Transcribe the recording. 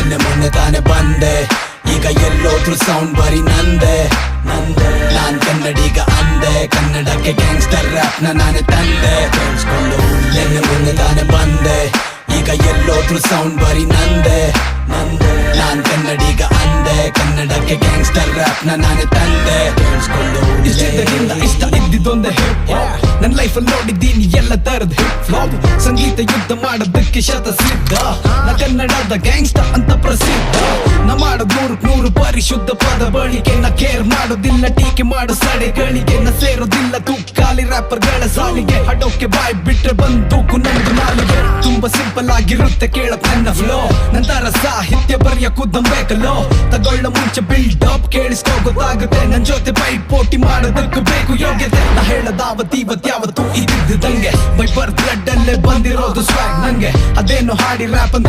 ನಿನ್ನೆ ಮೊನ್ನೆ ತಾನೆ ಬಂದೆ, ಈಗ ಎಲ್ಲೋದ್ರು ಸೌಂಡ್ ಬರೀ ನಂದೆ. ನಾನ್ ಕನ್ನಡಿಗ ಅಂದೆ, ಕನ್ನಡಕ್ಕೆ ಗ್ಯಾಂಗ್ಸ್ಟರ್ ರ್ಯಾಪ್ ನಾನೇ ತಂದೆ. ಕೇಳಿಸ್ಕೊಂಡು ನಿನ್ನೆ ಮೊನ್ನೆ ತಾನೆ ಬಂದೆ, ಈಗ ಎಲ್ಲೋದ್ರು ಸೌಂಡ್ ಬರೀ ನಂದೆ. ನಾನ್ ಕನ್ನಡಿಗ ಅಂದೆ, ಕನ್ನಡಕ್ಕೆ ಗ್ಯಾಂಗ್ಸ್ಟರ್ ರ್ಯಾಪ್ ನಾನೇ ತಂದೆ. ಕೇಳಿಸ್ಕೊಂಡು ಇಷ್ಟದಿಂದ ಇಷ್ಟ ಇದ್ದಿದ್ದೊಂದೇ ಹಿಪ್ ಹಾಪ್, ನನ್ ಲೈಫಲ್ಲಿ ನೋಡಿದ್ದೀನಿ ಎಲ್ಲ ತರದ ಹಿಪ್ ಫ್ಲಾಪ್. ಸಂಗೀತ ಯುದ್ಧ ಮಾಡೋದಕ್ಕೆ ಶತಸಿದ್ಧ, ನಾ ಕನ್ನಡದ ಗ್ಯಾಂಗ್ಸ್ಟರ್ ಅಂತ ಪ್ರಸಿದ್ಧ. ನಾ ಮಾಡೋದ್ 100 ಪರಿಶುದ್ಧ ಪದ ಬಳಿಕೆ, ನಾ ಕೇರ್ ಮಾಡೋದಿಲ್ಲ ಟೀಕೆ ಮಾಡೋ ಸಡೆಗಳಿಗೆ. ನಾ ಸೇರೋದಿಲ್ಲ ತೂಕಾಲಿ ರ್ಯಾಪರ್ಗಳ ಸಾಲಿಗೆ, ಹಡೋಕೆ ಬಾಯ್ ಬಿಟ್ರೆ ಬಂದೂಕು ನಂದು ನಾಲಿಗೆ. ತುಂಬಾ ಸಿಂಪಲ್ ಆಗಿರುತ್ತೆ ಕೇಳಕ್ ನನ್ನ ಫ್ಲೋ, ನಂತರ ಸಾಹಿತ್ಯ ಬರೆಯ ಕುದ್ದಂಬೇಕಲ್ಲೋ. ತಗೊಳ್ಳೋ ಮುಂಚೆ ಬಿಲ್ಡ್ ಅಪ್ ಕೇಳಿಸ್ಕೋ ಗೊತ್ತಾಗುತ್ತೆ, ನನ್ ಜೊತೆ ಪೈಪೋಟಿ ಮಾಡೋದಕ್ಕೆ ಬೇಕು ಯೋಗ್ಯತೆ. ನಾ ಹೇಳದಾವತ್ ಇವತ್ಯಾವತ್ತು ಇದ್ದಿದ್ದಂಗೆ, ಬೈ ಬರ್ತ್ ಬ್ಲಡ್ ಅಲ್ಲೇ ಬಂದಿರೋದು ಸ್ವ್ಯಾಗ್ ನಂಗೆ. ಅದೇನು ಹಾಡಿ ರ್ಯಾಪ್ ಅಂತ